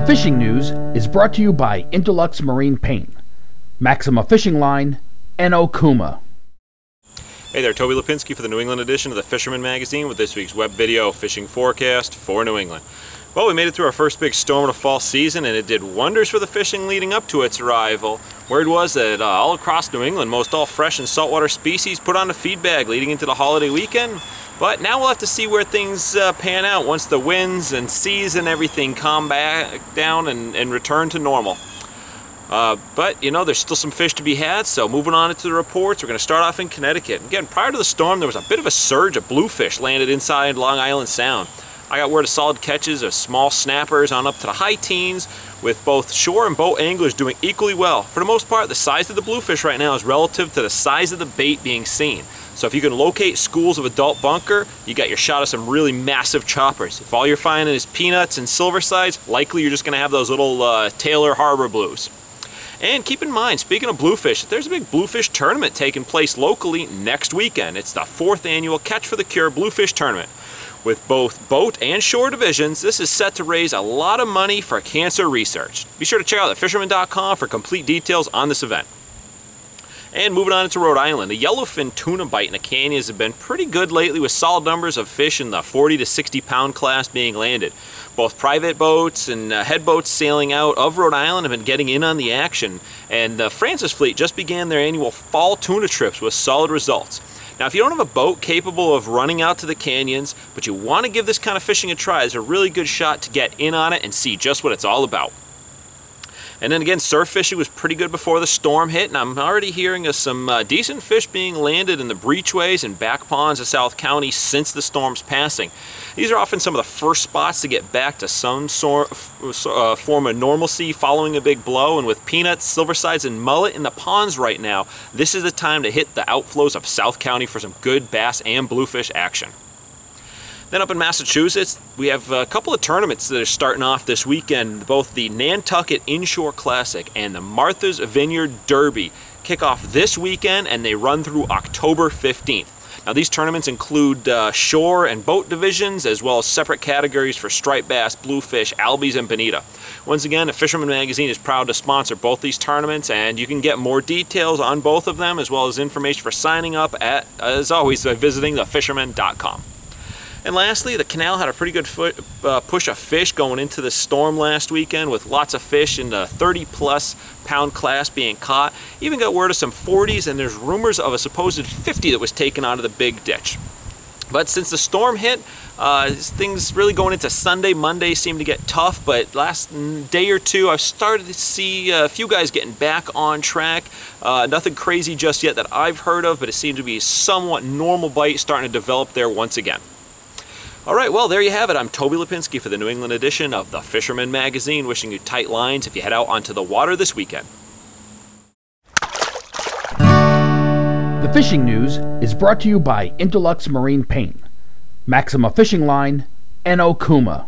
fishing news is brought to you by Interlux Marine Paint, Maxima Fishing Line, and Okuma. Hey there, Toby Lapinski for the New England edition of the Fisherman magazine with this week's web video fishing forecast for New England. Well, we made it through our first big storm of the fall season, and it did wonders for the fishing leading up to its arrival. Word was that all across New England, most all fresh and saltwater species put on a feed bag leading into the holiday weekend. But now we'll have to see where things pan out once the winds and seas and everything calm back down and return to normal. But, you know, there's still some fish to be had, so moving on into the reports, we're going to start off in Connecticut. Again, prior to the storm, there was a bit of a surge of bluefish landed inside Long Island Sound. I got word of solid catches of small snappers on up to the high teens, with both shore and boat anglers doing equally well. For the most part, the size of the bluefish right now is relative to the size of the bait being seen. So if you can locate schools of adult bunker, you got your shot of some really massive choppers. If all you're finding is peanuts and silver sides, likely you're just going to have those little Taylor Harbor blues. And keep in mind, speaking of bluefish, there's a big bluefish tournament taking place locally next weekend. It's the 4th annual Catch for the Cure Bluefish Tournament. With both boat and shore divisions, this is set to raise a lot of money for cancer research. Be sure to check out thefisherman.com for complete details on this event. And moving on into Rhode Island, the yellowfin tuna bite in the canyons have been pretty good lately, with solid numbers of fish in the 40 to 60 pound class being landed. Both private boats and head boats sailing out of Rhode Island have been getting in on the action, and the Francis fleet just began their annual fall tuna trips with solid results. Now, if you don't have a boat capable of running out to the canyons, but you want to give this kind of fishing a try, it's a really good shot to get in on it and see just what it's all about. And then again, surf fishing was pretty good before the storm hit, and I'm already hearing of some decent fish being landed in the breachways and back ponds of South County since the storm's passing. These are often some of the first spots to get back to some form of normalcy following a big blow, and with peanuts, silver sides, and mullet in the ponds right now, this is the time to hit the outflows of South County for some good bass and bluefish action. Then up in Massachusetts, we have a couple of tournaments that are starting off this weekend. Both the Nantucket Inshore Classic and the Martha's Vineyard Derby kick off this weekend, and they run through October 15th. Now, these tournaments include shore and boat divisions, as well as separate categories for striped bass, bluefish, albies, and bonita. Once again, the Fisherman magazine is proud to sponsor both these tournaments, and you can get more details on both of them, as well as information for signing up at, as always, by visiting thefisherman.com. And lastly, the canal had a pretty good push of fish going into the storm last weekend, with lots of fish in the 30-plus pound class being caught. Even got word of some 40s, and there's rumors of a supposed 50 that was taken out of the big ditch. But since the storm hit, things really going into Sunday, Monday seemed to get tough, but last day or two I've started to see a few guys getting back on track. Nothing crazy just yet that I've heard of, but it seemed to be a somewhat normal bite starting to develop there once again. Alright, well, there you have it. I'm Toby Lapinski for the New England edition of the Fisherman magazine, wishing you tight lines if you head out onto the water this weekend. The fishing news is brought to you by Interlux Marine Paint, Maxima Fishing Line, and Okuma.